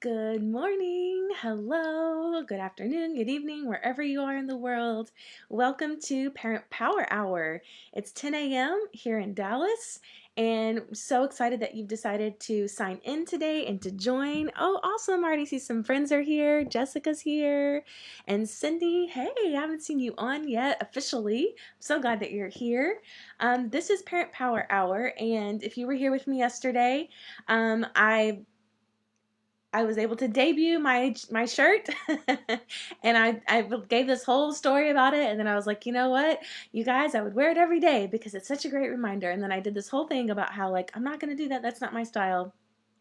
Good morning, hello, good afternoon, good evening, wherever you are in the world. Welcome to Parent Power Hour. It's 10 a.m. here in Dallas, and I'm so excited that you've decided to sign in today and to join. Oh, awesome! I already see some friends are here. Jessica's here, and Cindy. Hey, I haven't seen you on yet officially. I'm so glad that you're here. This is Parent Power Hour, and if you were here with me yesterday, I was able to debut my shirt, and I gave this whole story about it, and then I was like, you know what, you guys, I would wear it every day because it's such a great reminder. And then I did this whole thing about how, like, I'm not gonna do that. That's not my style.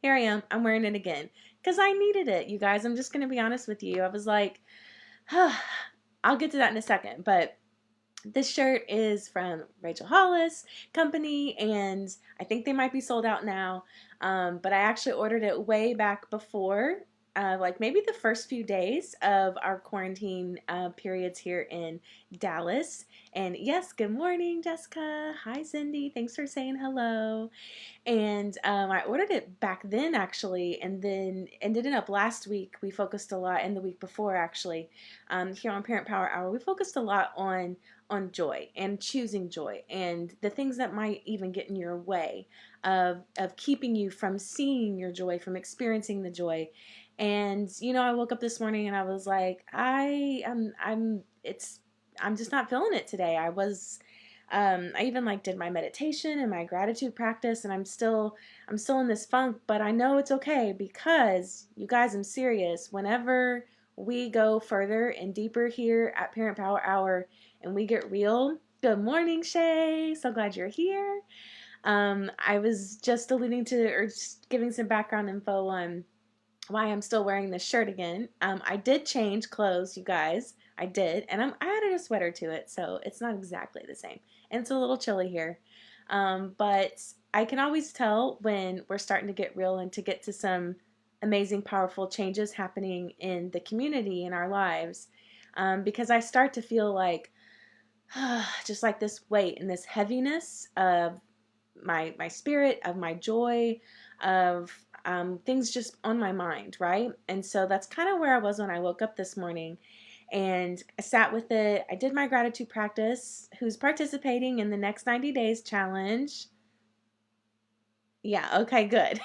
Here I am. I'm wearing it again because I needed it, you guys. I'm just gonna be honest with you. I was like, I'll get to that in a second, but this shirt is from Rachel Hollis Company, and I think they might be sold out now. But I actually ordered it way back before, like maybe the first few days of our quarantine periods here in Dallas. And yes, good morning, Jessica. Hi, Cindy. Thanks for saying hello. And I ordered it back then, actually, and then ended up last week. We focused a lot, and the week before, actually, here on Parent Power Hour, we focused a lot on joy and choosing joy and the things that might even get in your way of keeping you from seeing your joy, from experiencing the joy. And I woke up this morning and I was like, I'm just not feeling it today. I even like did my meditation and my gratitude practice, and I'm still in this funk, but I know it's okay because you guys, I'm serious. Whenever we go further and deeper here at Parent Power Hour and we get real. Good morning, Shay. So glad you're here. I was just alluding to, or just giving some background info on why I'm still wearing this shirt again. I did change clothes, you guys. I did, and I added a sweater to it, so it's not exactly the same. And it's a little chilly here. But I can always tell when we're starting to get real and to get to some amazing, powerful changes happening in the community, in our lives. Because I start to feel like just like this weight and this heaviness of my spirit, of my joy, of things just on my mind, right? And so that's kind of where I was when I woke up this morning. And I sat with it. I did my gratitude practice. Who's participating in the next 90 days challenge? Yeah, okay, good.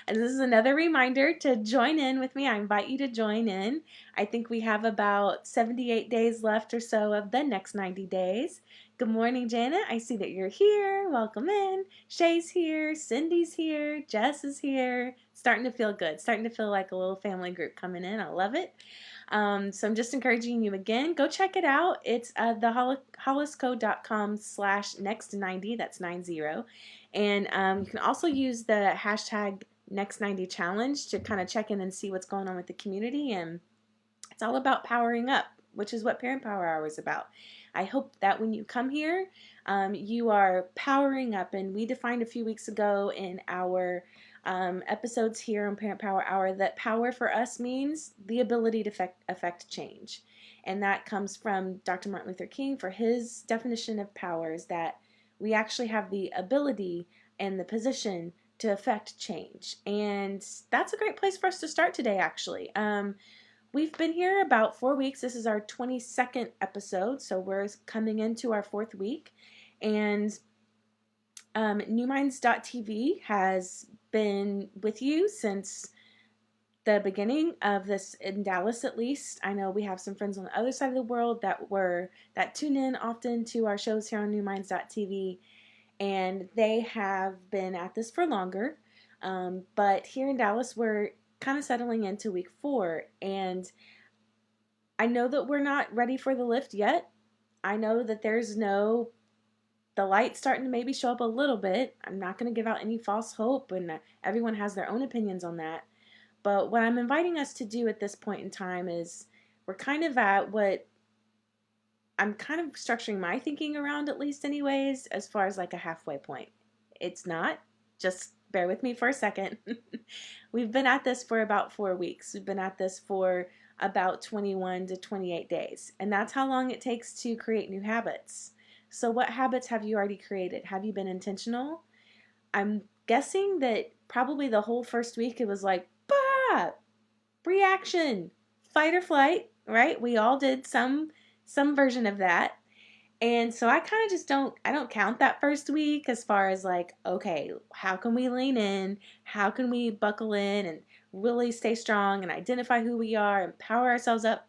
And this is another reminder to join in with me. I invite you to join in. I think we have about 78 days left or so of the next 90 days. Good morning, Janet. I see that you're here. Welcome in. Shay's here. Cindy's here. Jess is here. Starting to feel good. Starting to feel like a little family group coming in. I love it. So I'm just encouraging you again, go check it out. It's thehollisco.com/next90, that's 90. And you can also use the hashtag next90 challenge to kind of check in and see what's going on with the community. And it's all about powering up, which is what Parent Power Hour is about. I hope that when you come here, you are powering up. And we defined a few weeks ago in our episodes here on Parent Power Hour that power for us means the ability to affect change. And that comes from Dr. Martin Luther King. For his definition of power is that we actually have the ability and the position to affect change. And that's a great place for us to start today, actually. We've been here about 4 weeks. This is our 22nd episode, so we're coming into our 4th week. And NewMinds.tv has been with you since the beginning of this, in Dallas at least. I know we have some friends on the other side of the world that tune in often to our shows here on NewMinds.tv, and they have been at this for longer. But here in Dallas, we're kind of settling into week 4, and I know that we're not ready for the lift yet. I know that the light's starting to maybe show up a little bit. I'm not going to give out any false hope, and everyone has their own opinions on that. But what I'm inviting us to do at this point in time is we're kind of at what I'm kind of structuring my thinking around, at least anyways, as far as like a halfway point. It's not. Just bear with me for a second. We've been at this for about 4 weeks. We've been at this for about 21 to 28 days. And that's how long it takes to create new habits. So what habits have you already created? Have you been intentional? I'm guessing that probably the whole first week it was like, stop. Reaction, fight or flight, right? We all did some version of that. And so I kind of just I don't count that first week as far as like, okay, how can we lean in? How can we buckle in and really stay strong and identify who we are and power ourselves up?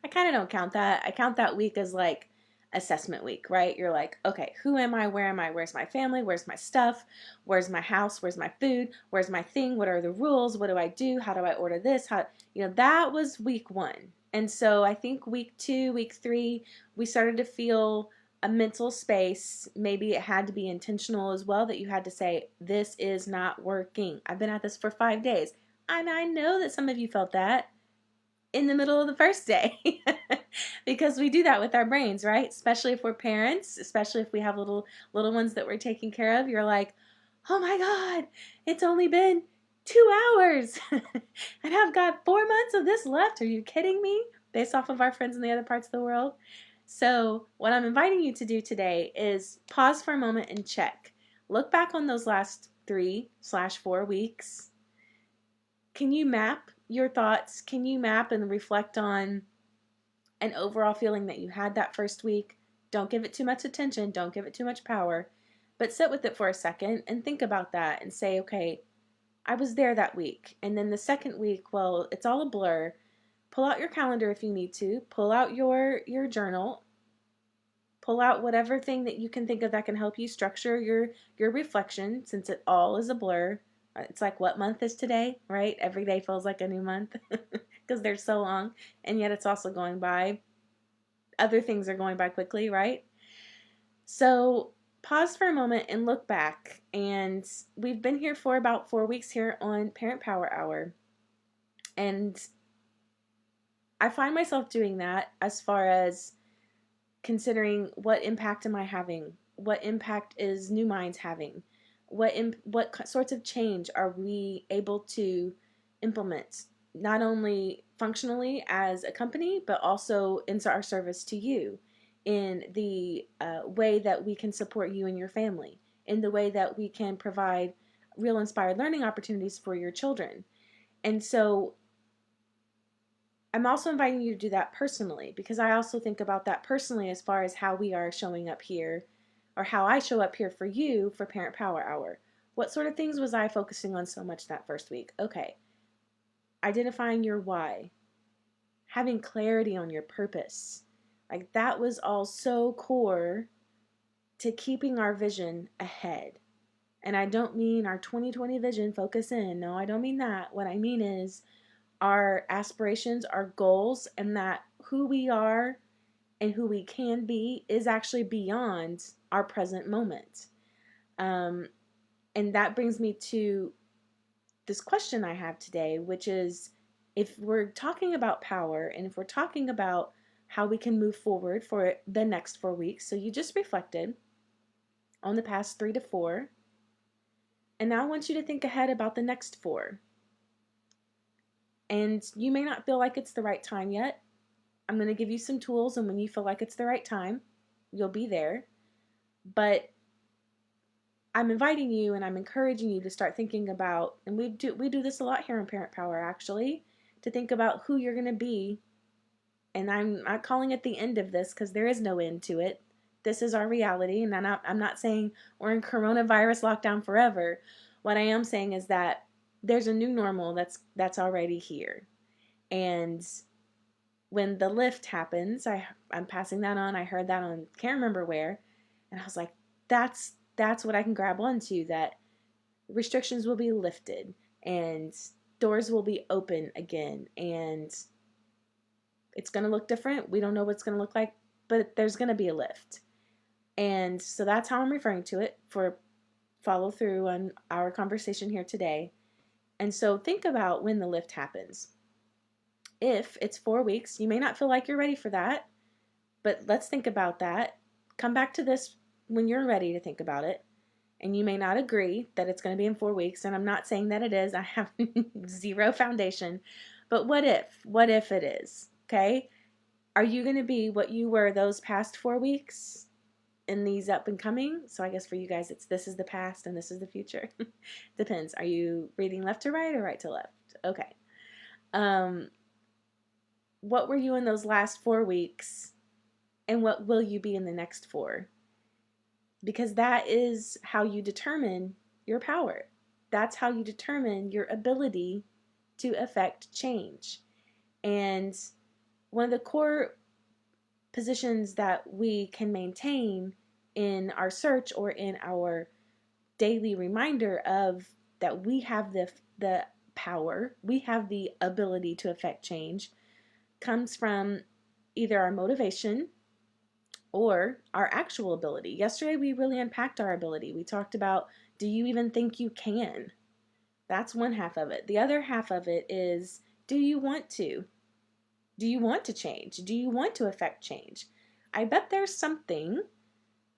I kind of don't count that. I count that week as like assessment week, right? You're like, okay, who am I? Where am I? Where's my family? Where's my stuff? Where's my house? Where's my food? Where's my thing? What are the rules? What do I do? How do I order this? That was week 1. And so I think week 2, week 3, we started to feel a mental space. Maybe it had to be intentional as well, that you had to say, this is not working. I've been at this for 5 days. And I know that some of you felt that in the middle of the first day because we do that with our brains, right? Especially if we're parents, especially if we have little ones that we're taking care of. You're like, oh my God, it's only been 2 hours and I've got 4 months of this left. Are you kidding me? Based off of our friends in the other parts of the world. So what I'm inviting you to do today is pause for a moment and check. Look back on those last 3/4 weeks. Can you map your thoughts? Can you map and reflect on an overall feeling that you had that first week? Don't give it too much attention. Don't give it too much power. But sit with it for a second and think about that and say, okay, I was there that week. And then the second week, well, it's all a blur. Pull out your calendar if you need to. Pull out your journal. Pull out whatever thing that you can think of that can help you structure your reflection, since it all is a blur. It's like, what month is today, right? Every day feels like a new month because they're so long, and yet it's also going by. Other things are going by quickly, right? So pause for a moment and look back. And we've been here for about 4 weeks here on Parent Power Hour. And I find myself doing that as far as considering, what impact am I having? What impact is New Minds having? What sorts of change are we able to implement, not only functionally as a company, but also in our service to you, in the way that we can support you and your family, in the way that we can provide real inspired learning opportunities for your children. And so I'm also inviting you to do that personally, because I also think about that personally as far as how we are showing up here, or how I show up here for you for Parent Power Hour. What sort of things was I focusing on so much that first week? Okay, identifying your why, having clarity on your purpose. Like, that was all so core to keeping our vision ahead. And I don't mean our 2020 vision, focus in. No, I don't mean that. What I mean is our aspirations, our goals, and that who we are and who we can be is actually beyond our present moment. And that brings me to this question I have today, which is, if we're talking about power and if we're talking about how we can move forward for the next 4 weeks, so you just reflected on the past 3 to 4, and now I want you to think ahead about the next 4. And you may not feel like it's the right time yet. I'm going to give you some tools, and when you feel like it's the right time, you'll be there. But I'm inviting you and I'm encouraging you to start thinking about, and we do this a lot here in Parent Power actually, to think about who you're going to be. And I'm not calling it the end of this, because there is no end to it. This is our reality, and I'm not saying we're in coronavirus lockdown forever. What I am saying is that there's a new normal that's already here. And when the lift happens, I'm passing that on. I heard that on, can't remember where, and I was like, that's what I can grab onto, that restrictions will be lifted and doors will be open again, and it's going to look different. We don't know what it's going to look like, but there's going to be a lift. And so that's how I'm referring to it for follow through on our conversation here today. And so think about when the lift happens. If it's 4 weeks, you may not feel like you're ready for that, but let's think about that. Come back to this when you're ready to think about it. And you may not agree that it's going to be in 4 weeks, and I'm not saying that it is. I have zero foundation. But what if? What if it is? Okay? Are you going to be what you were those past 4 weeks in these up and coming? So I guess for you guys, this is the past and this is the future. Depends. Are you reading left to right or right to left? Okay. Um, what were you in those last 4 weeks, and what will you be in the next four? Because that is how you determine your power. That's how you determine your ability to affect change. And one of the core positions that we can maintain in our search or in our daily reminder of that we have the power, we have the ability to affect change, comes from either our motivation or our actual ability. Yesterday we really unpacked our ability. We talked about, do you even think you can? That's one half of it. The other half of it is, do you want to? Do you want to change? Do you want to affect change? I bet there's something.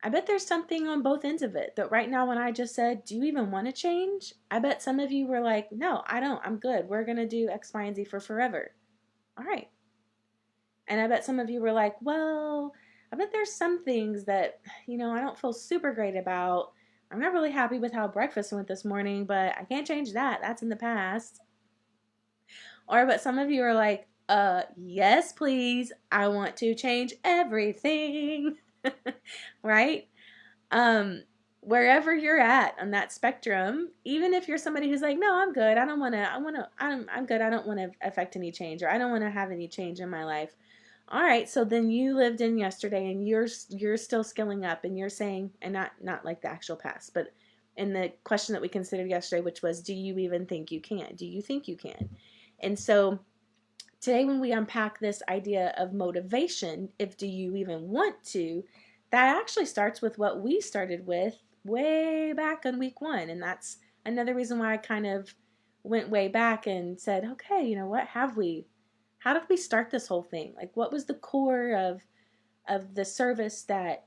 I bet there's something on both ends of it. That right now, when I just said, do you even want to change? I bet some of you were like, no, I don't. I'm good. We're going to do X, Y, and Z for forever. All right. And I bet some of you were like, well, I bet there's some things that, I don't feel super great about. I'm not really happy with how breakfast went this morning, but I can't change that. That's in the past. Or but some of you are like, yes, please. I want to change everything. Right? Um, Wherever you're at on that spectrum, even if you're somebody who's like, no, I'm good. I'm good. I don't want to affect any change, or I don't want to have any change in my life. All right, so then you lived in yesterday, and you're still skilling up, and you're saying, and not like the actual past, but in the question that we considered yesterday, which was, do you even think you can? Do you think you can? And so today, when we unpack this idea of motivation, if do you even want to, that actually starts with what we started with way back on week one. And that's another reason why I kind of went way back and said, okay, what have we? How did we start this whole thing? Like, what was the core of the service that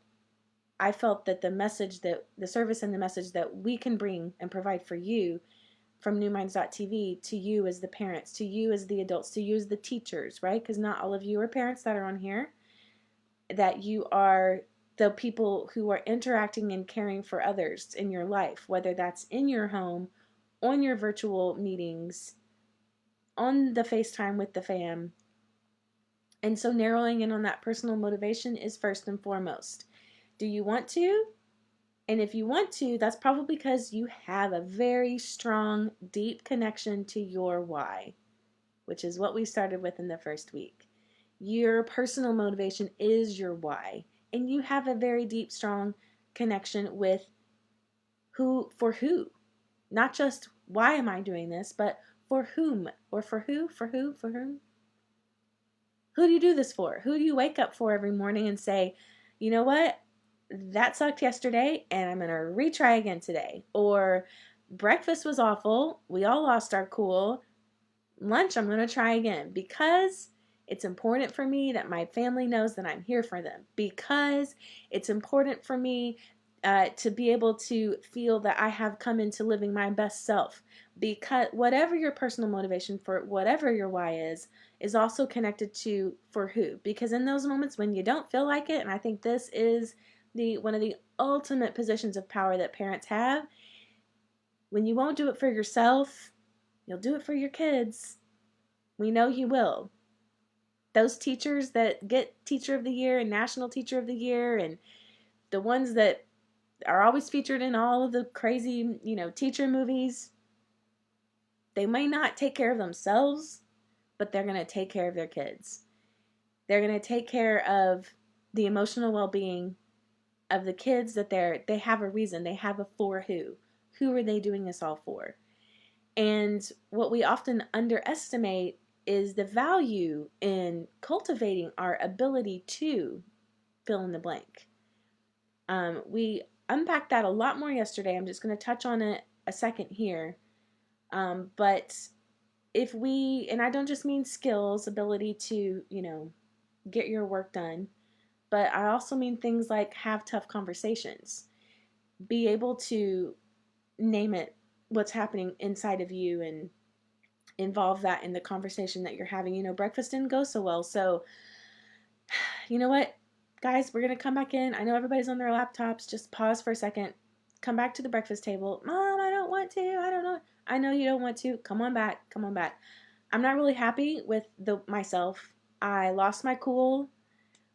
I felt that the service and the message that we can bring and provide for you from newminds.tv to you as the parents, to you as the adults, to you as the teachers, right? Because not all of you are parents that are on here, that you are the people who are interacting and caring for others in your life, whether that's in your home, on your virtual meetings, on the FaceTime with the fam. And so narrowing in on that personal motivation is first and foremost. Do you want to? And if you want to, that's probably because you have a very strong, deep connection to your why, which is what we started with in the first week. Your personal motivation is your why, and you have a very deep, strong connection with for who. Not just why am I doing this, but for whom, or for who, for whom. Who do you do this for? Who do you wake up for every morning and say, you know what? That sucked yesterday and I'm going to retry again today. Or breakfast was awful. We all lost our cool. Lunch, I'm going to try again because it's important for me that my family knows that I'm here for them. Because it's important for me to be able to feel that I have come into living my best self. Because whatever your personal motivation for whatever your why is also connected to for who. Because in those moments when you don't feel like it, and I think this is one of the ultimate positions of power that parents have, when you won't do it for yourself, you'll do it for your kids. We know you will. Those teachers that get Teacher of the Year and National Teacher of the Year, and the ones that are always featured in all of the crazy, teacher movies, they may not take care of themselves, but they're going to take care of their kids. They're going to take care of the emotional well-being of the kids, that they have a reason. They have a for who. Who are they doing this all for? And what we often underestimate is the value in cultivating our ability to fill in the blank. We unpacked that a lot more yesterday. I'm just going to touch on it a second here. But if we, and I don't just mean skills, ability to, get your work done, but I also mean things like have tough conversations. Be able to name it, what's happening inside of you, and involve that in the conversation that you're having. Breakfast didn't go so well, so you know what, guys, we're gonna come back in. I know everybody's on their laptops. Just pause for a second. Come back to the breakfast table. Mom, don't want to. I don't know. I know you don't want to. Come on back. Come on back. I'm not really happy with myself. I lost my cool.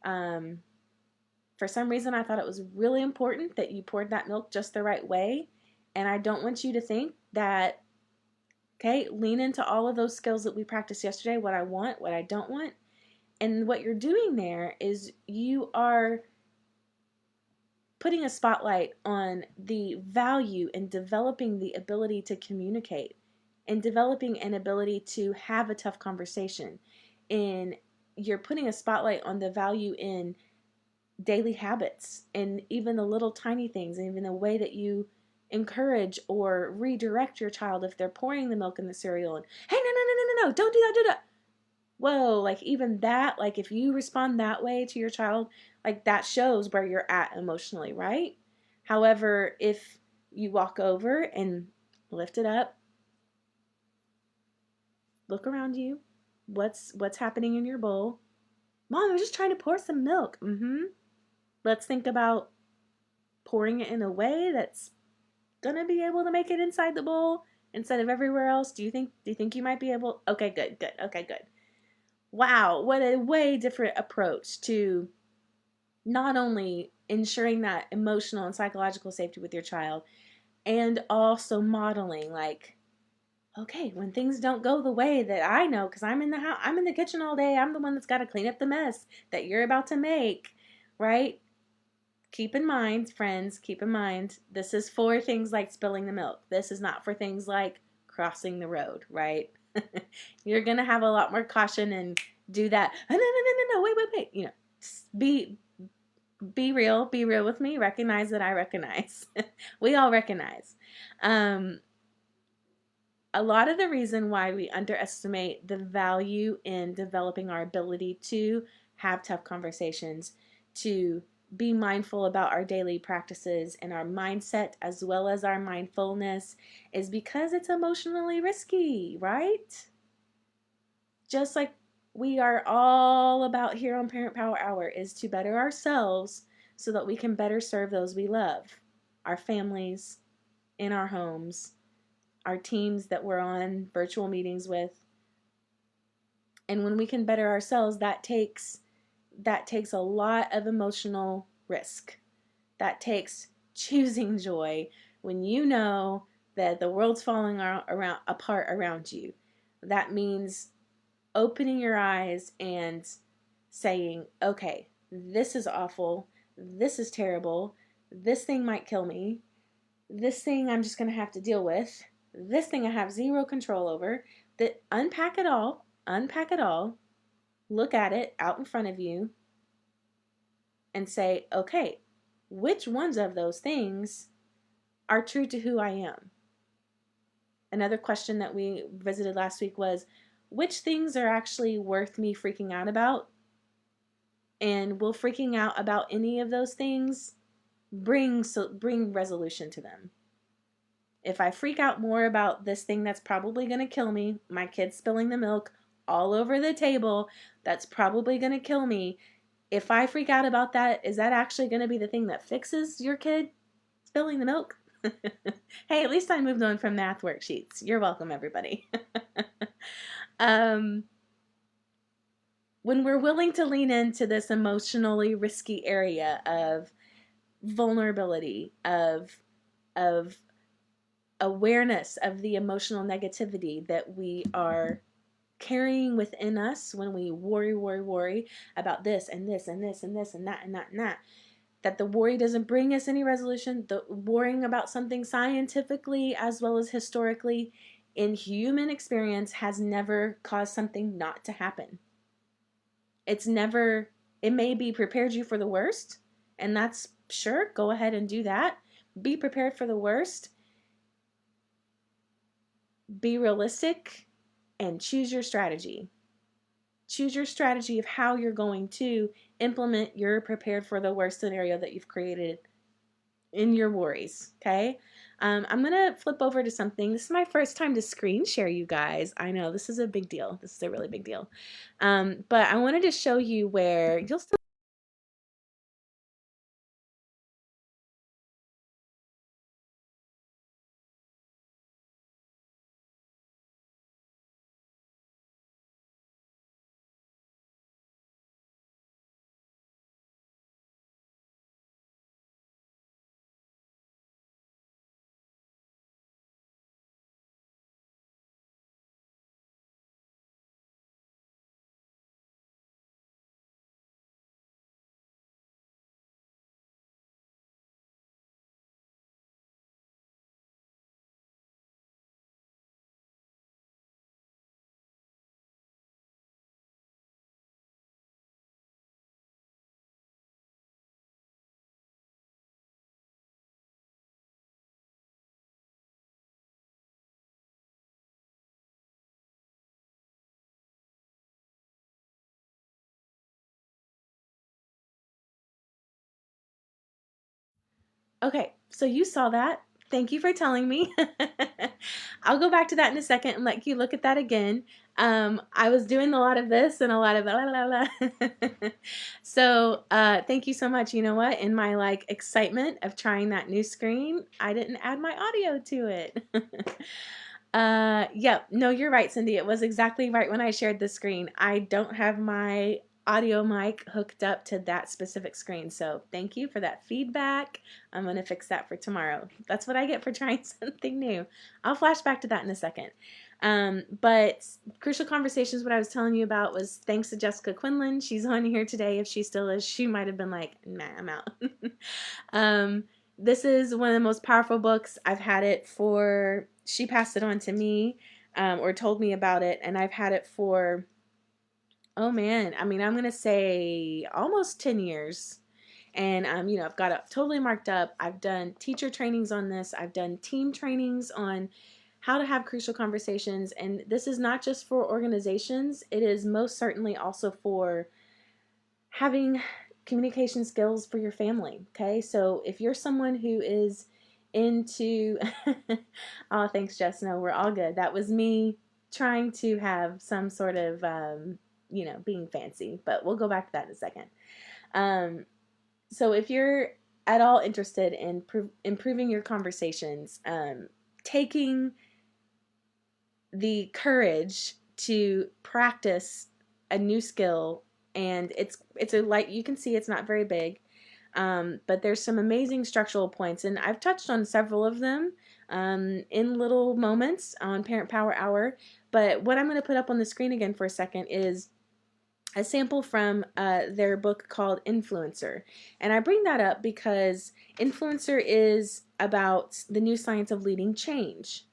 Um, for some reason, I thought it was really important that you poured that milk just the right way. And I don't want you to think that, okay, lean into all of those skills that we practiced yesterday, what I want, what I don't want. And what you're doing there is you are putting a spotlight on the value in developing the ability to communicate and developing an ability to have a tough conversation. And you're putting a spotlight on the value in daily habits and even the little tiny things, and even the way that you encourage or redirect your child if they're pouring the milk in the cereal and, hey, no, no, no, no, no, no, don't do that, do that. Whoa, like even that, like if you respond that way to your child, like that shows where you're at emotionally, right? However, if you walk over and lift it up, look around you, what's happening in your bowl? Mom, I'm just trying to pour some milk. Let's think about pouring it in a way that's gonna be able to make it inside the bowl instead of everywhere else. Do you think you might be able? Okay, good, good. Okay, good. Wow, what a way different approach to not only ensuring that emotional and psychological safety with your child, and also modeling, like, okay, when things don't go the way that I know, because I'm in the house, I'm in the kitchen all day, I'm the one that's got to clean up the mess that you're about to make, right? Keep in mind, friends, keep in mind, this is for things like spilling the milk. This is not for things like crossing the road, right? You're going to have a lot more caution and do that. No, no, no, no, no, wait, wait, wait. Be real. Be real with me. Recognize that I recognize. We all recognize. A lot of the reason why we underestimate the value in developing our ability to have tough conversations, to be mindful about our daily practices and our mindset as well as our mindfulness, is because it's emotionally risky, right? Just like we are all about here on Parent Power Hour, is to better ourselves so that we can better serve those we love, our families, in our homes, our teams that we're on virtual meetings with. And when we can better ourselves, that takes a lot of emotional risk. That takes choosing joy when you know that the world's falling apart around you. That means opening your eyes and saying, okay, this is awful, this is terrible, this thing might kill me, this thing I'm just going to have to deal with, this thing I have zero control over. That unpack it all, look at it out in front of you, and say, okay, which ones of those things are true to who I am? Another question that we visited last week was, which things are actually worth me freaking out about? And will freaking out about any of those things bring resolution to them? If I freak out more about this thing that's probably going to kill me, my kid spilling the milk all over the table, that's probably going to kill me. If I freak out about that, is that actually going to be the thing that fixes your kid spilling the milk? Hey, at least I moved on from math worksheets. You're welcome, everybody. When we're willing to lean into this emotionally risky area of vulnerability, of awareness of the emotional negativity that we are carrying within us when we worry about this and this and this and this and that and that and that, that the worry doesn't bring us any resolution. The worrying about something scientifically as well as historically in human experience has never caused something not to happen. It may be prepared you for the worst, and that's sure, go ahead and do that. Be prepared for the worst. Be realistic and choose your strategy. Choose your strategy of how you're going to implement your prepared for the worst scenario that you've created in your worries, okay? I'm going to flip over to something. This is my first time to screen share, you guys. I know, this is a big deal. This is a really big deal. But I wanted to show you where you'll still Okay, so you saw that. Thank you for telling me. I'll go back to that in a second and let you look at that again. I was doing a lot of this and a lot of la la la. So thank you so much. You know what? In my like excitement of trying that new screen, I didn't add my audio to it. Yep. No, you're right, Cindy. It was exactly right when I shared the screen. I don't have my audio mic hooked up to that specific screen. So thank you for that feedback. I'm going to fix that for tomorrow. That's what I get for trying something new. I'll flash back to that in a second. But Crucial Conversations, what I was telling you about was thanks to Jessica Quinlan. She's on here today. If she still is, she might have been like, nah, I'm out. This is one of the most powerful books. I've had it for, she passed it on to me, or told me about it, and I've had it for, oh man, I mean, I'm going to say almost 10 years. And, I've got it totally marked up. I've done teacher trainings on this. I've done team trainings on how to have crucial conversations. And this is not just for organizations. It is most certainly also for having communication skills for your family. Okay. So if you're someone who is into, oh, thanks, Jess. No, we're all good. That was me trying to have some sort of, being fancy, but we'll go back to that in a second. So if you're at all interested in improving your conversations, taking the courage to practice a new skill, and it's a like you can see it's not very big, but there's some amazing structural points, and I've touched on several of them in little moments on Parent Power Hour. But what I'm going to put up on the screen again for a second is a sample from their book called Influencer. And I bring that up because Influencer is about the new science of leading change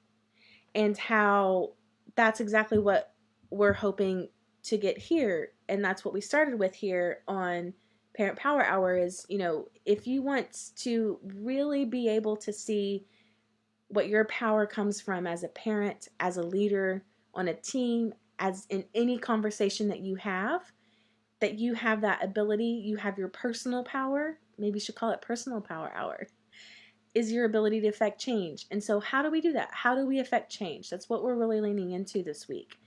and how that's exactly what we're hoping to get here. And that's what we started with here on Parent Power Hour is, if you want to really be able to see what your power comes from as a parent, as a leader, on a team, as in any conversation that you have that ability, you have your personal power, maybe you should call it Personal Power Hour, is your ability to affect change. And so how do we do that? How do we affect change? That's what we're really leaning into this week.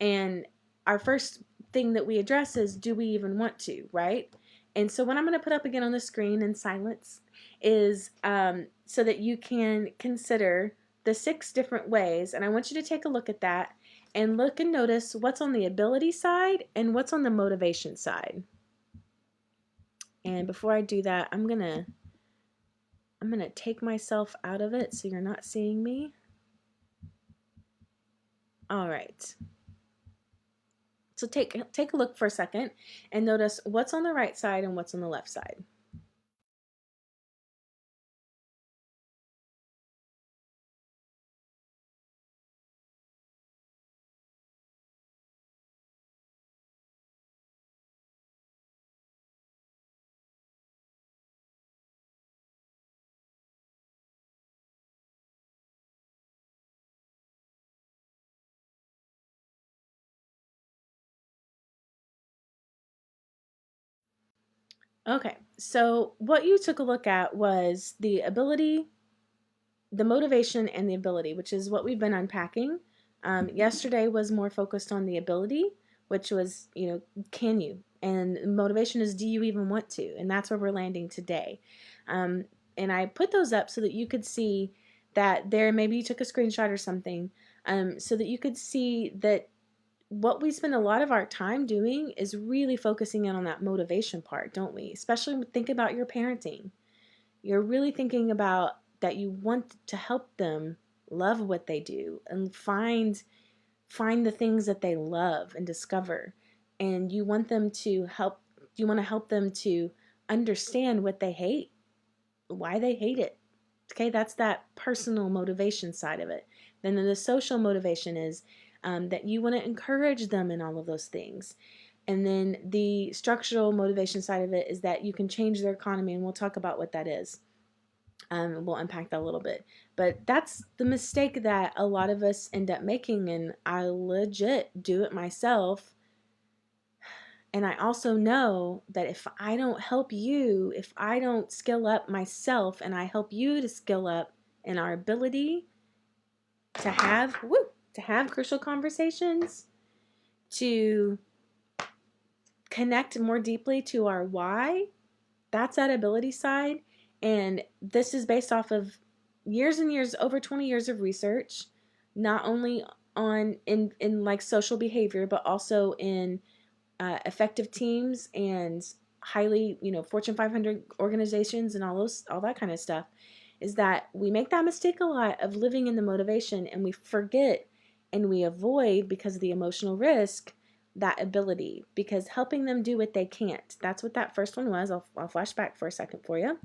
And our first thing that we address is, do we even want to, right? And so what I'm going to put up again on the screen in silence is so that you can consider the 6 different ways. And I want you to take a look at that and look and notice what's on the ability side and what's on the motivation side. And before I do that, I'm gonna take myself out of it so you're not seeing me. All right. So take a look for a second and notice what's on the right side and what's on the left side. Okay, so what you took a look at was the ability, the motivation, and the ability, which is what we've been unpacking. Yesterday was more focused on the ability, which was, can you? And motivation is, do you even want to? And that's where we're landing today. And I put those up so that you could see that there, maybe you took a screenshot or something, so that you could see that what we spend a lot of our time doing is really focusing in on that motivation part, don't we? Especially think about your parenting. You're really thinking about that you want to help them love what they do and find the things that they love and discover. And you want to help them to understand what they hate, why they hate it. Okay, that's that personal motivation side of it. Then the social motivation is that you want to encourage them in all of those things. And then the structural motivation side of it is that you can change their economy, and we'll talk about what that is. We'll unpack that a little bit. But that's the mistake that a lot of us end up making, and I legit do it myself And I also know that if I don't help you, if I don't skill up myself and I help you to skill up in our ability to have crucial conversations, to connect more deeply to our why, that's that ability side. And this is based off of years and years, over 20 years of research, not only on in like social behavior, but also in effective teams and highly, Fortune 500 organizations and all that kind of stuff, is that we make that mistake a lot of living in the motivation, and we forget and we avoid, because of the emotional risk, that ability, because helping them do what they can't. That's what that first one was. I'll flash back for a second for you.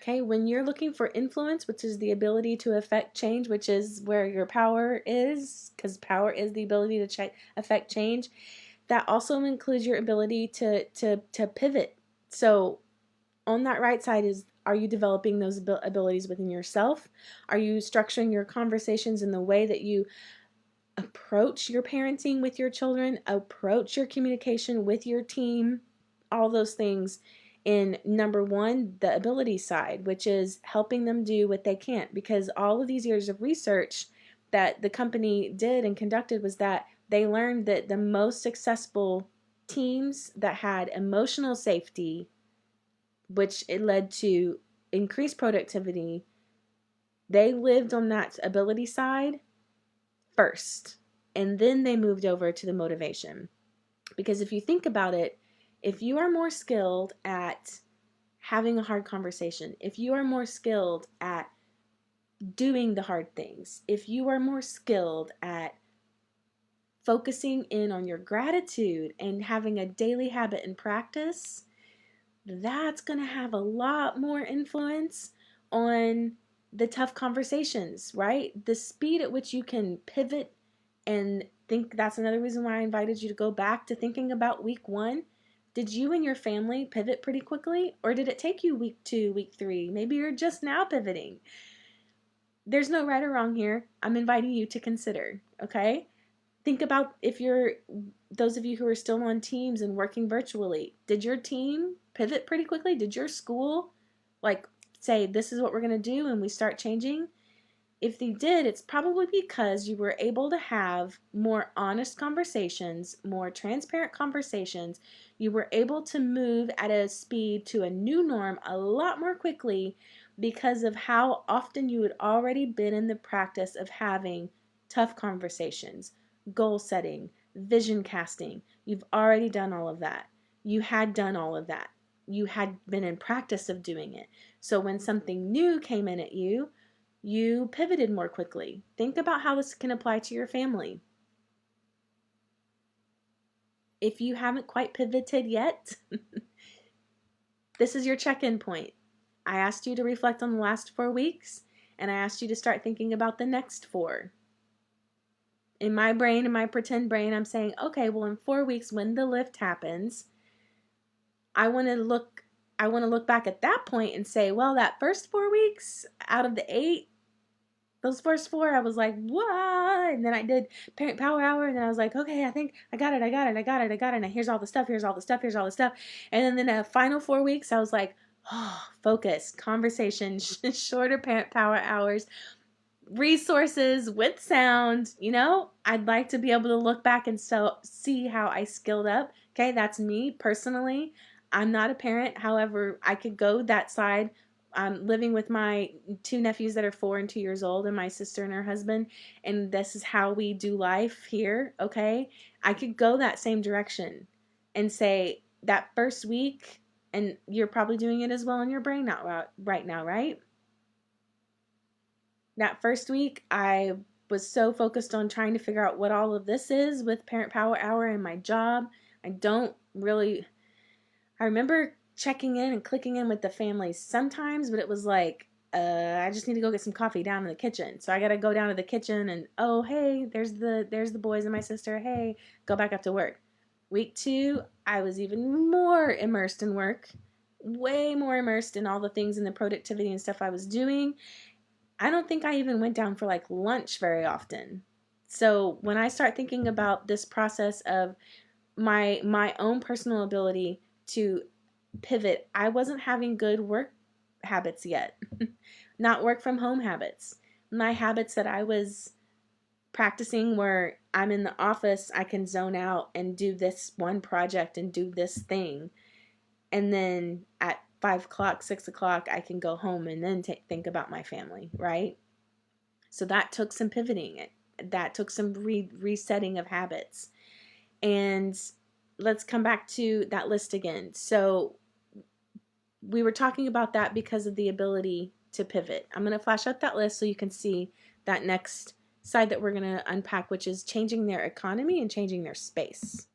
Okay, when you're looking for influence, which is the ability to affect change, which is where your power is, because power is the ability to affect change, that also includes your ability to pivot. So on that right side is, are you developing those abilities within yourself? Are you structuring your conversations in the way that you approach your parenting with your children, approach your communication with your team, all those things in number one, the ability side, which is helping them do what they can't. Because all of these years of research that the company did and conducted was that they learned that the most successful teams that had emotional safety, which it led to increased productivity, they lived on that ability side first, and then they moved over to the motivation. Because if you think about it, if you are more skilled at having a hard conversation, if you are more skilled at doing the hard things, if you are more skilled at focusing in on your gratitude and having a daily habit and practice, that's going to have a lot more influence on the tough conversations, right? The speed at which you can pivot and think. That's another reason why I invited you to go back to thinking about week 1. Did you and your family pivot pretty quickly, or did it take you week 2, week 3? Maybe you're just now pivoting. There's no right or wrong here. I'm inviting you to consider, okay? Think about, if you're those of you who are still on teams and working virtually, did your team pivot pretty quickly? Did your school say, this is what we're going to do, and we start changing? If they did, it's probably because you were able to have more honest conversations, more transparent conversations. You were able to move at a speed to a new norm a lot more quickly because of how often you had already been in the practice of having tough conversations, goal setting, vision casting. You've already done all of that. You had done all of that. You had been in practice of doing it. So when something new came in at you, you pivoted more quickly. Think about how this can apply to your family. If you haven't quite pivoted yet, this is your check-in point. I asked you to reflect on the last 4 weeks, and I asked you to start thinking about the next 4. In my brain, in my pretend brain, I'm saying, okay, well, in 4 weeks, when the lift happens, I want to look back at that point and say, well, that first 4 weeks out of the 8, those first 4, I was like, what? And then I did Parent Power Hour, and then I was like, okay, I think I got it. And here's all the stuff. And then the final 4 weeks, I was like, oh, focus, conversation, shorter Parent Power Hours, resources with sound. I'd like to be able to look back and see how I skilled up. Okay, that's me personally. I'm not a parent. However, I could go that side. I'm living with my 2 nephews that are 4 and 2 years old, and my sister and her husband, and this is how we do life here. Okay, I could go that same direction and say that first week, and you're probably doing it as well in your brain not right now, right? That first week, I was so focused on trying to figure out what all of this is with Parent Power Hour and my job. I remember checking in and clicking in with the families sometimes, but it was like, I just need to go get some coffee down in the kitchen. So I got to go down to the kitchen and, oh, hey, there's the boys and my sister. Hey, go back up to work. Week 2, I was even more immersed in work, way more immersed in all the things and the productivity and stuff I was doing. I don't think I even went down for like lunch very often. So when I start thinking about this process of my own personal ability to pivot, I wasn't having good work habits yet. Not work from home habits. My habits that I was practicing where I'm in the office, I can zone out and do this one project and do this thing. And then at 5 o'clock, 6 o'clock, I can go home and then think about my family, right? So that took some pivoting. That took some resetting of habits. And let's come back to that list again. So we were talking about that because of the ability to pivot. I'm going to flash up that list so you can see that next side that we're going to unpack, which is changing their economy and changing their space.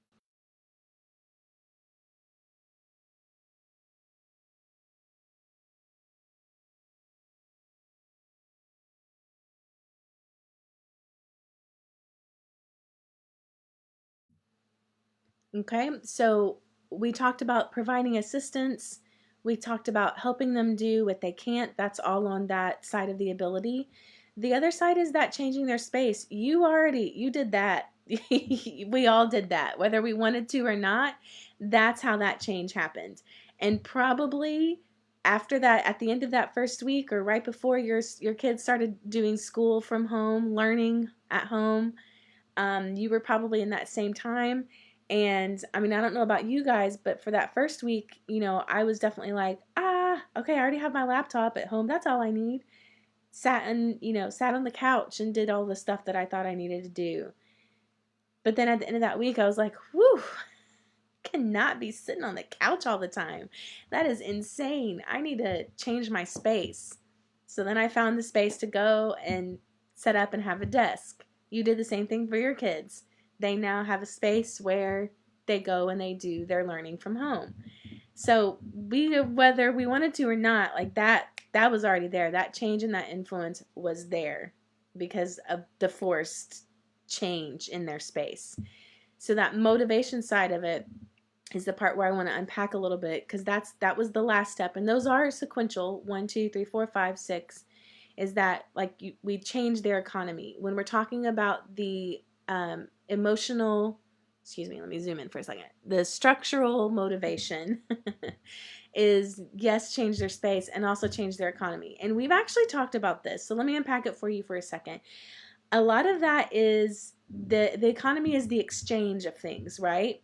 Okay, so we talked about providing assistance. We talked about helping them do what they can't. That's all on that side of the ability. The other side is that changing their space. You did that. We all did that, whether we wanted to or not. That's how that change happened. And probably after that, at the end of that first week or right before your kids started doing school from home, learning at home, you were probably in that same time. And I mean, I don't know about you guys, but for that first week, I was definitely like, okay, I already have my laptop at home. That's all I need. Sat on the couch and did all the stuff that I thought I needed to do. But then at the end of that week, I was like, whew, cannot be sitting on the couch all the time. That is insane. I need to change my space. So then I found the space to go and set up and have a desk. You did the same thing for your kids. They now have a space where they go and they do their learning from home. So whether we wanted to or not, like that was already there. That change and that influence was there because of the forced change in their space. So that motivation side of it is the part where I want to unpack a little bit, because that was the last step, and those are sequential. 1, 2, 3, 4, 5, 6 is that we change their economy when we're talking about the emotional. Excuse me, let me zoom in for a second. The structural motivation is, yes, change their space and also change their economy. And we've actually talked about this, so let me unpack it for you for a second. A lot of that is the economy is the exchange of things, right?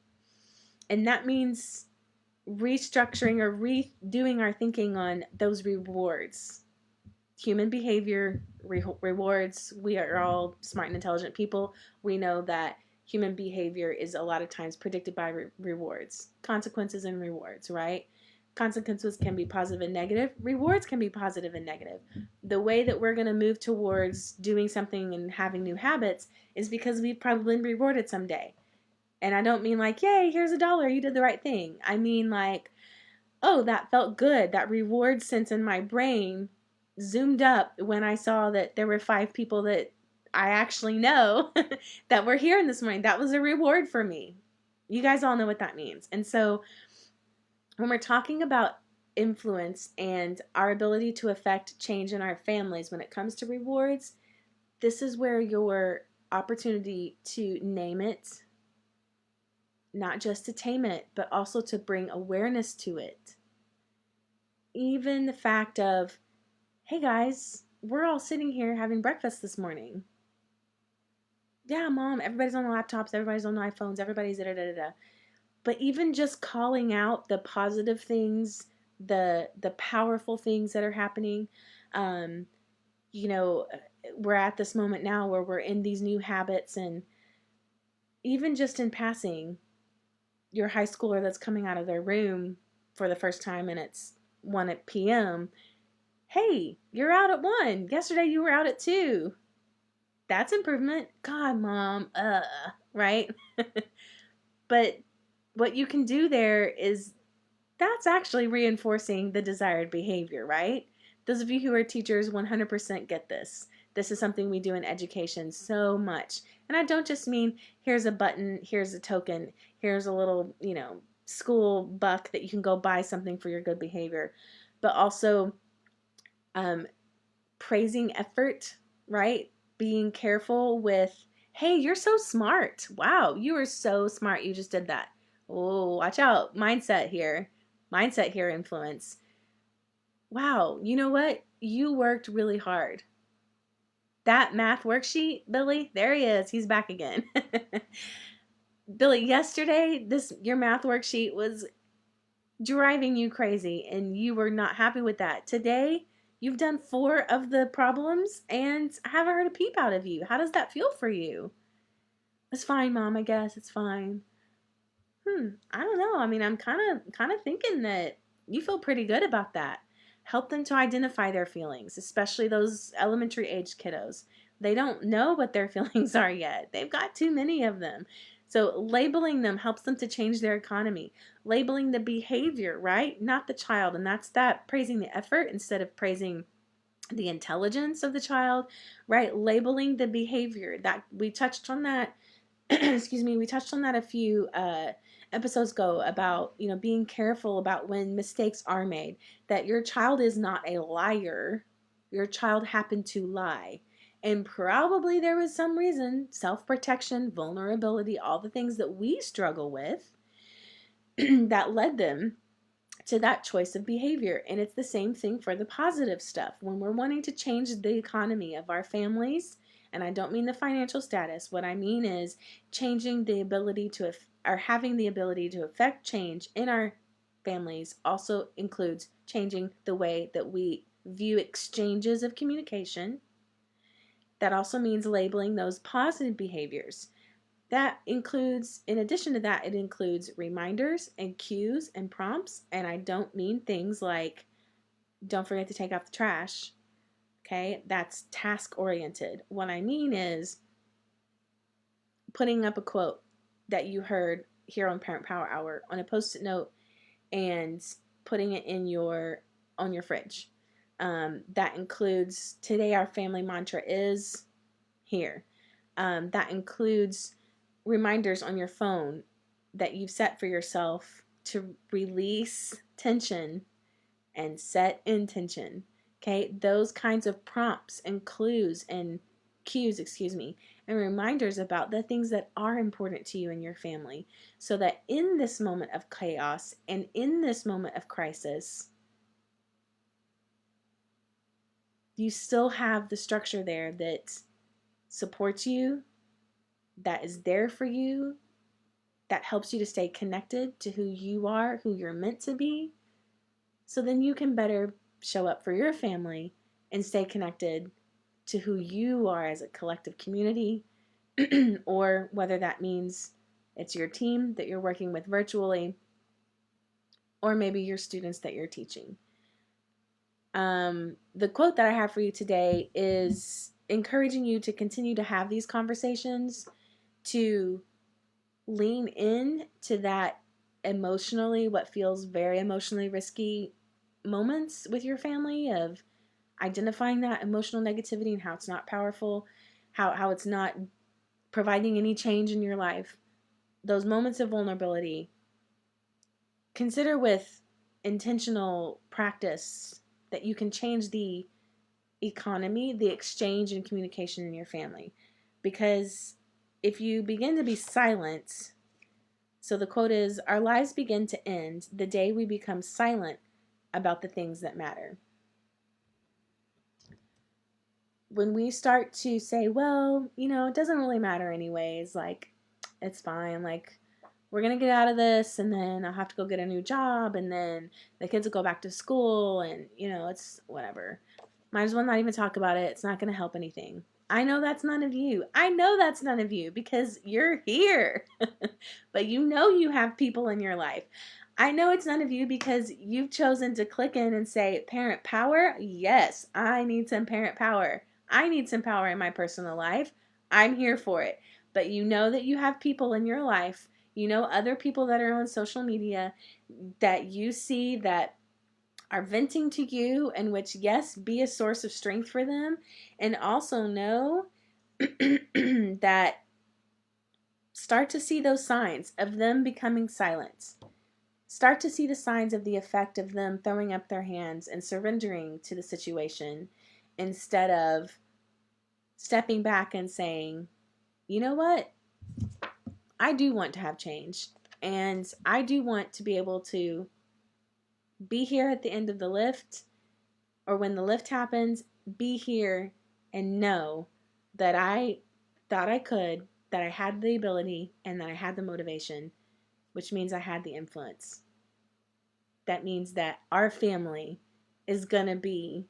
And that means restructuring or redoing our thinking on those rewards. Human behavior rewards. We are all smart and intelligent people. We know that human behavior is a lot of times predicted by rewards, consequences and rewards, right? Consequences can be positive and negative. Rewards can be positive and negative. The way that we're going to move towards doing something and having new habits is because we've probably been rewarded someday. And I don't mean like, yay, here's $1, you did the right thing. I mean like, oh, that felt good. That reward sense in my brain zoomed up when I saw that there were 5 people that I actually know that were here this morning. That was a reward for me. You guys all know what that means. And so when we're talking about influence and our ability to affect change in our families when it comes to rewards, this is where your opportunity to name it, not just to tame it, but also to bring awareness to it. Even the fact of, hey guys, we're all sitting here having breakfast this morning. Yeah, mom, everybody's on laptops, everybody's on iPhones, everybody's da da da da. But even just calling out the positive things, the powerful things that are happening, um, we're at this moment now where we're in these new habits, and even just in passing, your high schooler that's coming out of their room for the first time and it's 1 p.m. Hey, you're out at 1. Yesterday you were out at 2. That's improvement. God, mom, right? But what you can do there is that's actually reinforcing the desired behavior, right? Those of you who are teachers 100% get this. This is something we do in education so much. And I don't just mean here's a button, here's a token, here's a little, school buck that you can go buy something for your good behavior, but also praising effort, right? Being careful with, hey, you're so smart. Wow, you are so smart. You just did that. Oh, watch out. Mindset here. Mindset here influence. Wow, you know what? You worked really hard. That math worksheet, Billy, there he is. He's back again. Billy, yesterday, your math worksheet was driving you crazy and you were not happy with that. Today, you've done 4 of the problems and I haven't heard a peep out of you. How does that feel for you? It's fine, Mom, I guess. It's fine. I don't know. I mean, I'm kind of thinking that you feel pretty good about that. Help them to identify their feelings, especially those elementary age kiddos. They don't know what their feelings are yet. They've got too many of them. So labeling them helps them to change their economy. Labeling the behavior, right? Not the child. And that's that, praising the effort instead of praising the intelligence of the child, right? Labeling the behavior. That we touched on that excuse me, we touched on that a few episodes ago about, being careful about when mistakes are made, that your child is not a liar. Your child happened to lie. And probably there was some reason, self-protection, vulnerability, all the things that we struggle with that led them to that choice of behavior. And it's the same thing for the positive stuff. When we're wanting to change the economy of our families, and I don't mean the financial status, what I mean is changing the ability to, or having the ability to affect change in our families also includes changing the way that we view exchanges of communication. That also means labeling those positive behaviors. That includes, in addition to that, it includes reminders and cues and prompts. And I don't mean things like, don't forget to take out the trash. Okay, that's task oriented. What I mean is putting up a quote that you heard here on Parent Power Hour on a post-it note and putting it on your fridge. That includes, today our family mantra is here. That includes reminders on your phone that you've set for yourself to release tension and set intention. Okay, those kinds of prompts and clues and cues, and reminders about the things that are important to you and your family, so that in this moment of chaos and in this moment of crisis, you still have the structure there that supports you, that is there for you, that helps you to stay connected to who you are, who you're meant to be, so then you can better show up for your family and stay connected to who you are as a collective community, or whether that means it's your team that you're working with virtually, or maybe your students that you're teaching. The quote that I have for you today is encouraging you to continue to have these conversations, to lean in to that emotionally, what feels very emotionally risky moments with your family, of identifying that emotional negativity and how it's not powerful, how it's not providing any change in your life. Those moments of vulnerability, consider with intentional practice that you can change the economy, the exchange and communication in your family. Because if you begin to be silent, so the quote is, our lives begin to end the day we become silent about the things that matter. When we start to say, well, it doesn't really matter anyways, like, it's fine, like, we're going to get out of this, and then I'll have to go get a new job, and then the kids will go back to school, and, it's whatever. Might as well not even talk about it. It's not going to help anything. I know that's none of you. I know that's none of you because you're here. But you have people in your life. I know it's none of you because you've chosen to click in and say, parent power? Yes, I need some parent power. I need some power in my personal life. I'm here for it. But you know that you have people in your life, other people that are on social media that you see that are venting to you, and which, yes, be a source of strength for them. And also know that start to see those signs of them becoming silent. Start to see the signs of the effect of them throwing up their hands and surrendering to the situation instead of stepping back and saying, you know what? I do want to have change. And I do want to be able to be here at the end of the lift, or when the lift happens, be here and know that I thought I could, that I had the ability, and that I had the motivation, which means I had the influence. That means that our family is going to be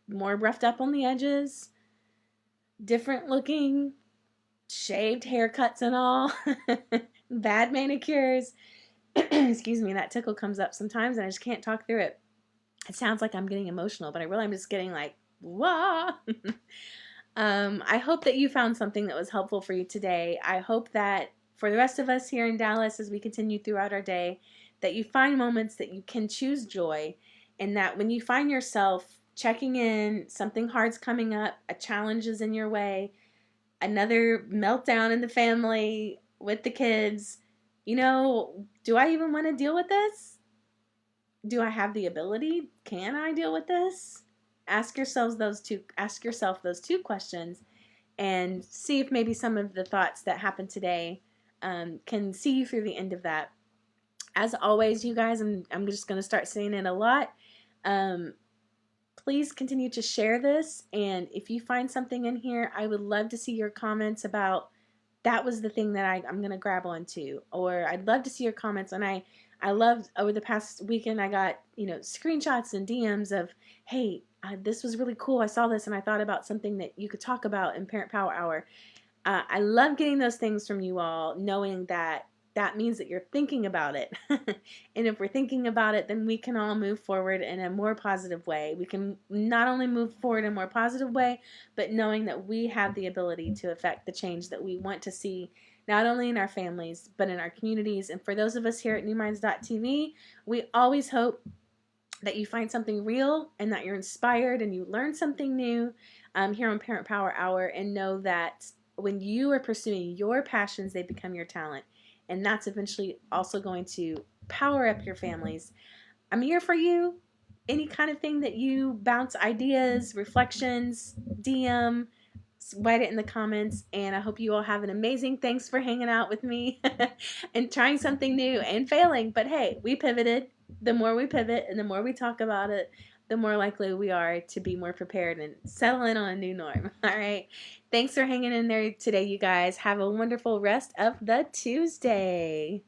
more roughed up on the edges, different looking, shaved haircuts and all, bad manicures. Excuse me, that tickle comes up sometimes and I just can't talk through it. It sounds like I'm getting emotional, but I really am just getting like, wah. I hope that you found something that was helpful for you today. I hope that for the rest of us here in Dallas, as we continue throughout our day, that you find moments that you can choose joy, and that when you find yourself checking in, something hard's coming up, a challenge is in your way, another meltdown in the family with the kids, do I even want to deal with this? Do I have the ability? Can I deal with this? Ask yourself those two questions, and see if maybe some of the thoughts that happened today can see you through the end of that. As always, you guys, I'm just going to start saying it a lot. Please continue to share this, and if you find something in here, I would love to see your comments about that was the thing that I'm going to grab onto, or I'd love to see your comments. And I loved over the past weekend, I got, screenshots and DMs of, hey, this was really cool. I saw this and I thought about something that you could talk about in Parent Power Hour. I love getting those things from you all, knowing that that means that you're thinking about it. And if we're thinking about it, then we can all move forward in a more positive way. We can not only move forward in a more positive way, but knowing that we have the ability to affect the change that we want to see, not only in our families, but in our communities. And for those of us here at NewMinds.tv, we always hope that you find something real and that you're inspired and you learn something new here on Parent Power Hour, and know that when you are pursuing your passions, they become your talent. And that's eventually also going to power up your families. I'm here for you. Any kind of thing that you bounce ideas, reflections, DM, write it in the comments. And I hope you all have an amazing, thanks for hanging out with me and trying something new and failing. But hey, we pivoted. The more we pivot and the more we talk about it, the more likely we are to be more prepared and settle in on a new norm. All right. Thanks for hanging in there today, you guys. Have a wonderful rest of the Tuesday.